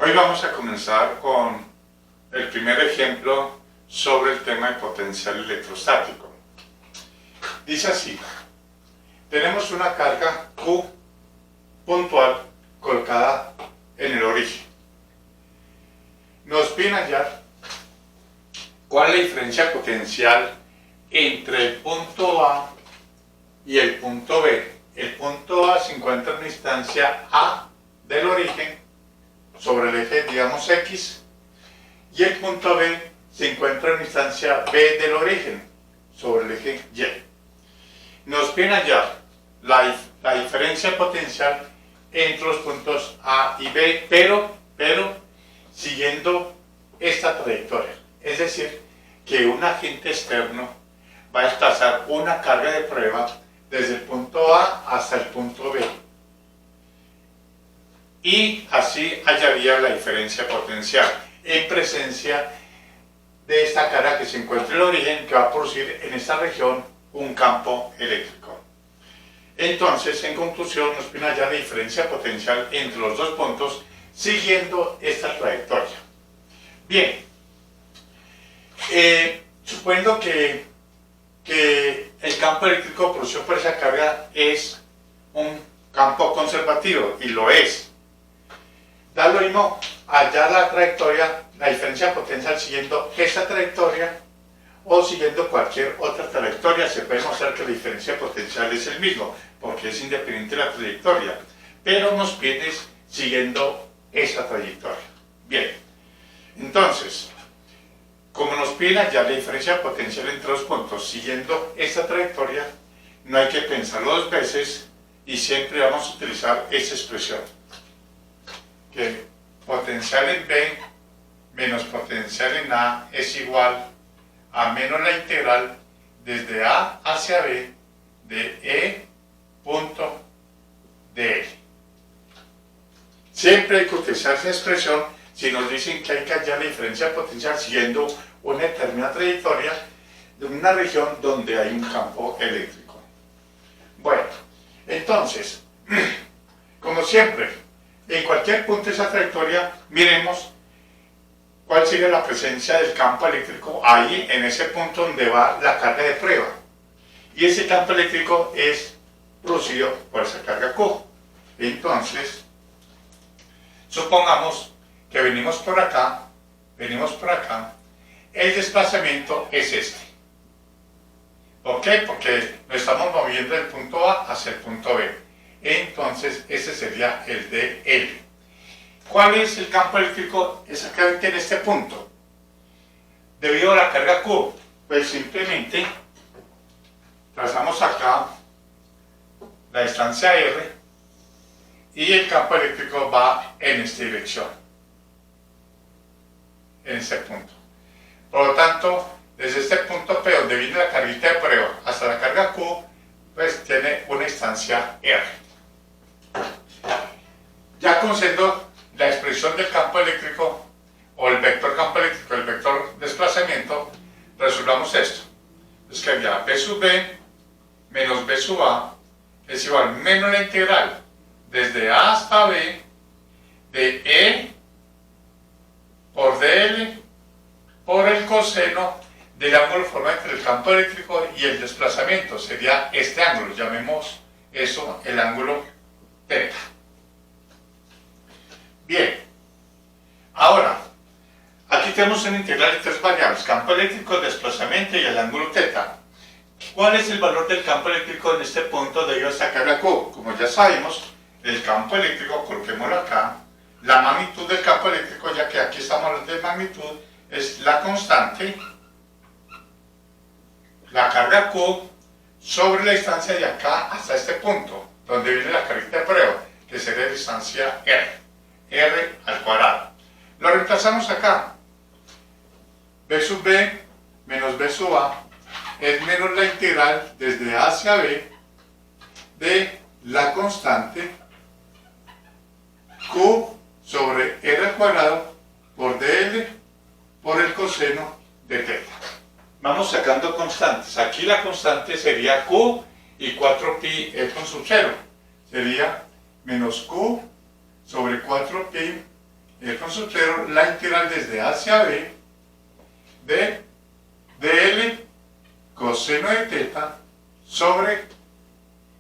Hoy vamos a comenzar con el primer ejemplo sobre el tema de potencial electrostático. Dice así: tenemos una carga Q puntual colocada en el origen. Nos piden hallar cuál es la diferencia potencial entre el punto A y el punto B. El punto A se encuentra en la instancia A del origen sobre el eje, digamos, X, y el punto B se encuentra en la instancia B del origen sobre el eje Y. Nos piden hallar la diferencia potencial entre los puntos A y B, pero siguiendo esta trayectoria. Es decir, que un agente externo va a desplazar una carga de prueba desde el punto A hasta el punto B. Y así hallaría la diferencia potencial en presencia de esta carga que se encuentra en el origen, que va a producir en esta región un campo eléctrico. Entonces, en conclusión, nos piden hallar la diferencia potencial entre los dos puntos siguiendo esta trayectoria. Bien, suponiendo que el campo eléctrico producido por esa carga es un campo conservativo, y lo es. Da lo mismo hallar la trayectoria, la diferencia potencial siguiendo esa trayectoria o siguiendo cualquier otra trayectoria. Se puede mostrar que la diferencia potencial es el mismo, porque es independiente de la trayectoria, pero nos piden siguiendo esa trayectoria. Bien, entonces, como nos piden hallar la diferencia potencial entre los puntos siguiendo esta trayectoria, no hay que pensarlo dos veces y siempre vamos a utilizar esta expresión, que potencial en B menos potencial en A es igual a menos la integral desde A hacia B de E punto de L. Siempre hay que utilizar esa expresión si nos dicen que hay que hallar la diferencia potencial siguiendo una determinada trayectoria de una región donde hay un campo eléctrico. Bueno, entonces, como siempre, en cualquier punto de esa trayectoria, miremos cuál sería la presencia del campo eléctrico ahí, en ese punto donde va la carga de prueba. Y ese campo eléctrico es producido por esa carga Q. Entonces, supongamos que venimos por acá, el desplazamiento es este. ¿Por qué? Porque nos estamos moviendo del punto A hacia el punto B. Entonces, ese sería el de L. ¿Cuál es el campo eléctrico exactamente en este punto? Debido a la carga Q, pues simplemente trazamos acá la distancia R y el campo eléctrico va en esta dirección, en este punto. Por lo tanto, desde este punto P, donde viene la carguita de prueba, hasta la carga Q, pues tiene una distancia R. Ya conociendo la expresión del campo eléctrico, o el vector campo eléctrico, el vector desplazamiento, resolvamos esto. Es que ya B sub B menos B sub A es igual a menos la integral desde A hasta B de E por dl por el coseno del ángulo formado entre el campo eléctrico y el desplazamiento. Sería este ángulo, llamemos eso el ángulo θ. Bien, ahora, aquí tenemos una integral de tres variables: campo eléctrico, el desplazamiento y el ángulo θ. ¿Cuál es el valor del campo eléctrico en este punto debido a esta carga Q? Como ya sabemos, el campo eléctrico, coloquémoslo acá, la magnitud del campo eléctrico, ya que aquí estamos hablando de magnitud, es la constante, la carga Q, sobre la distancia de acá hasta este punto, donde viene la carguita de prueba, que sería la distancia R al cuadrado. Lo reemplazamos acá. B sub B menos B sub A es menos la integral desde A hacia B de la constante Q sobre R al cuadrado por dl por el coseno de θ. Vamos sacando constantes. Aquí la constante sería Q y 4pi E con sub 0. Sería menos Q sobre 4pi R con sub 0, la integral desde A hacia B de dl coseno de teta sobre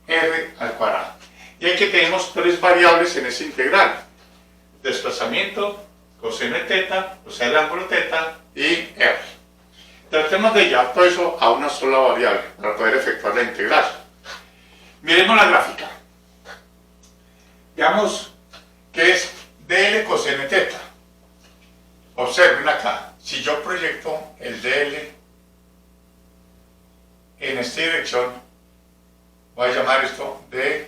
R al cuadrado. Y aquí tenemos tres variables en esa integral: desplazamiento, coseno de teta, o sea el ángulo teta, y R. Tratemos de llevar todo eso a una sola variable para poder efectuar la integral. Miremos la gráfica. Veamos que es dl coseno de teta. Observen acá, si yo proyecto el dl en esta dirección, voy a llamar esto dl'.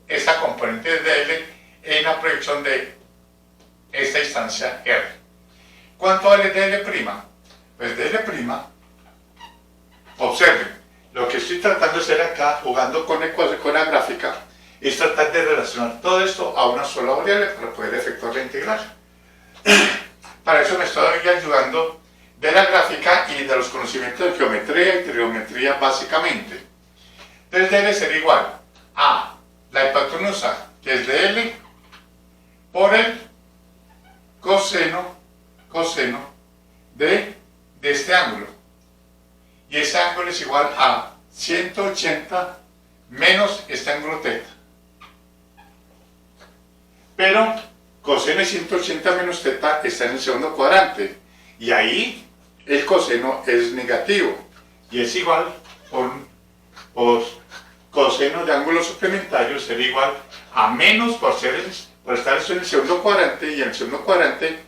Esta componente de dl en la proyección de esta instancia R. ¿Cuánto vale dl'? Pues dl', observen, lo que estoy tratando de hacer acá, jugando con la gráfica, es tratar de relacionar todo esto a una sola variable para poder efectuar la integral. Para eso me estoy ayudando de la gráfica y de los conocimientos de geometría y trigonometría básicamente. Entonces dl será igual a la hipotenusa, que es dl, por el coseno de este ángulo. Y ese ángulo es igual a 180 menos este ángulo teta. Pero coseno de 180 menos teta está en el segundo cuadrante. Y ahí el coseno es negativo. Y es igual por coseno de ángulo suplementario será igual a menos por estar en el segundo cuadrante. Y en el segundo cuadrante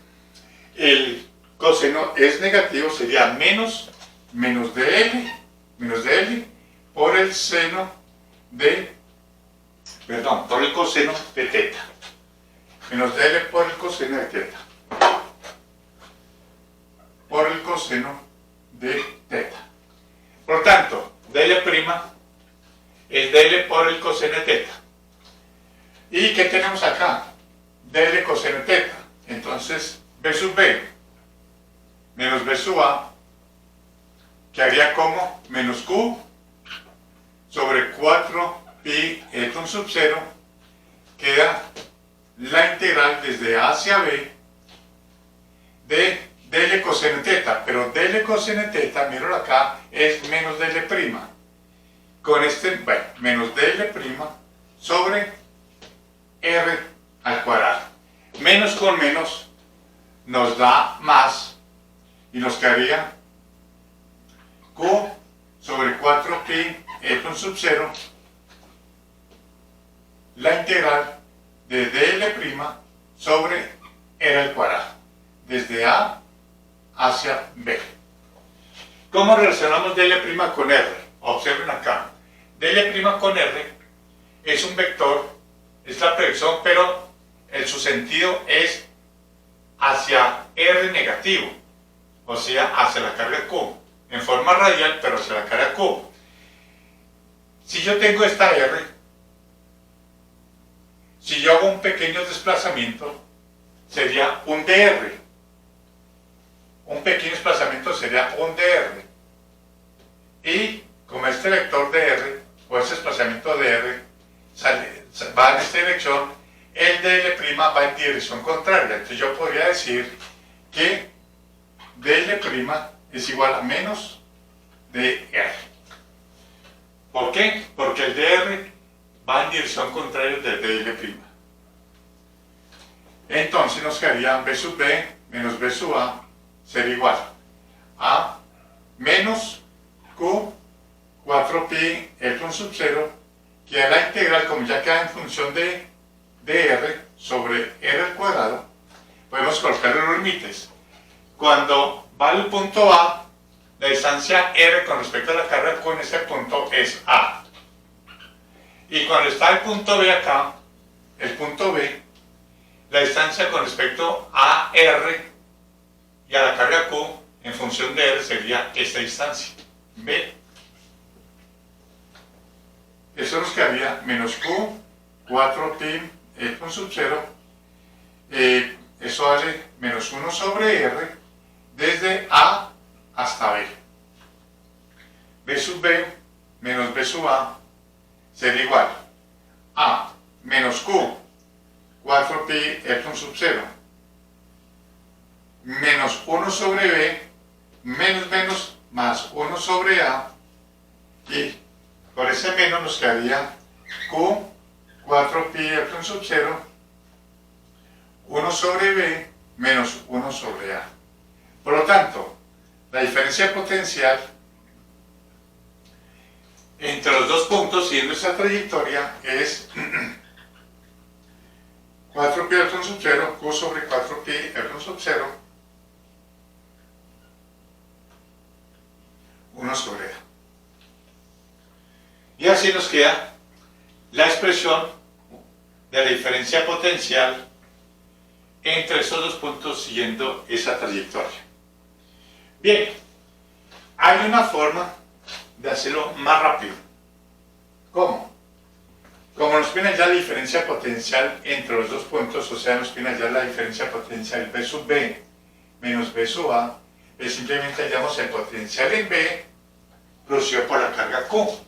el coseno es negativo, sería menos dl por el seno por el coseno de teta. Menos dl por el coseno de teta. Por el coseno de teta. Por lo tanto, dl' es dl por el coseno de teta. ¿Y qué tenemos acá? Dl coseno de teta. Entonces, b sub b menos b sub a quedaría como menos q sobre 4pi con sub 0, queda la integral desde A hacia B de dl coseno de teta, pero dl coseno de teta, míralo acá, es menos dl'. Con este, bueno, menos dl' sobre R al cuadrado. Menos con menos nos da más y nos quedaría q sobre 4pi con sub 0, la integral de dl' sobre R al cuadrado, desde A hacia B. ¿Cómo relacionamos dl' con R? Observen acá, dl' con R es un vector, es la proyección, pero su sentido es hacia R negativo, o sea, hacia la carga Q, en forma radial, pero hacia la carga Q. Si yo tengo esta R, si yo hago un pequeño desplazamiento, sería un dr. Un pequeño desplazamiento sería un dr. Y como este vector dr, o ese desplazamiento dr, va en esta dirección, el dl' va en dirección contraria. Entonces yo podría decir que dl' es igual a menos dr. ¿Por qué? Porque el dr va en dirección contraria del dl'. Entonces nos quedaría b sub b menos b sub a sería igual a menos q 4pi con sub 0, que es la integral, como ya queda en función de r sobre r al cuadrado, podemos colocar los límites. Cuando va al punto A, la distancia r con respecto a la carga Q en este punto es A. Y cuando está el punto B acá, el punto B, la distancia con respecto a R y a la carga Q en función de R sería esta distancia, B. Eso nos quedaría menos Q, 4pi con sub 0, eso vale menos 1 sobre R desde A hasta B. B sub B menos B sub A sería igual a menos Q, 4 pi epsilon sub 0 menos 1 sobre b menos más 1 sobre a, y por ese menos nos quedaría q 4 pi epsilon sub 0 1 sobre b menos 1 sobre a. Por lo tanto, la diferencia potencial entre los dos puntos siguiendo esta trayectoria es 4 pi epsilon sub 0 q sobre 4 pi epsilon sub 0 1 sobre a. Y así nos queda la expresión de la diferencia potencial entre esos dos puntos siguiendo esa trayectoria. Bien, hay una forma de hacerlo más rápido. ¿Cómo? Como nos viene ya la diferencia potencial entre los dos puntos, o sea, nos viene ya la diferencia potencial B sub B menos B sub A, pues simplemente hallamos el potencial en B producido por la carga Q.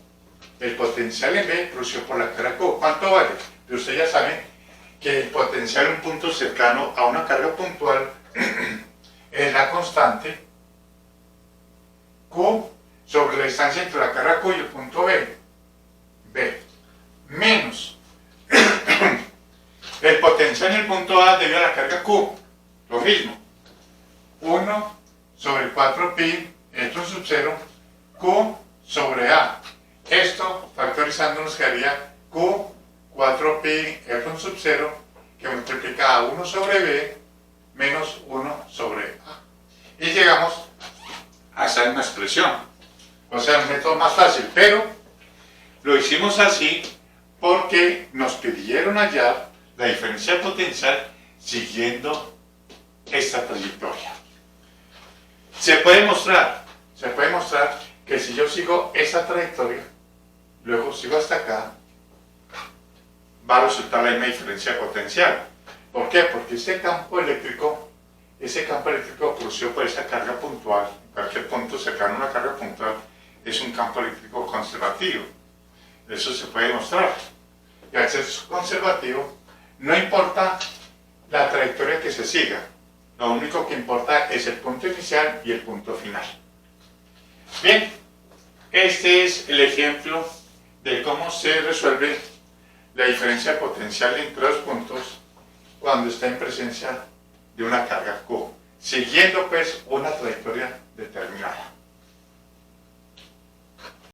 El potencial en B producido por la carga Q. ¿Cuánto vale? Pues ustedes ya saben que el potencial en un punto cercano a una carga puntual es la constante Q sobre la distancia entre la carga Q y el punto B, menos el potencial en el punto A debido a la carga Q, lo mismo, 1 sobre 4 pi epsilon sub 0 Q sobre A. Esto factorizando nos quedaría Q 4 pi epsilon sub 0 que multiplica a 1 sobre B menos 1 sobre A. Y llegamos a esa misma expresión. O sea, un método más fácil, pero lo hicimos así porque nos pidieron hallar la diferencia potencial siguiendo esta trayectoria. Se puede mostrar que si yo sigo esta trayectoria, luego sigo hasta acá, va a resultar la misma diferencia potencial. ¿Por qué? Porque ese campo eléctrico producido por esa carga puntual, en cualquier punto cercano a una carga puntual, es un campo eléctrico conservativo. Eso se puede demostrar. Y al ser conservativo, no importa la trayectoria que se siga, lo único que importa es el punto inicial y el punto final. Bien, este es el ejemplo de cómo se resuelve la diferencia potencial entre dos puntos cuando está en presencia de una carga Q, siguiendo pues una trayectoria determinada.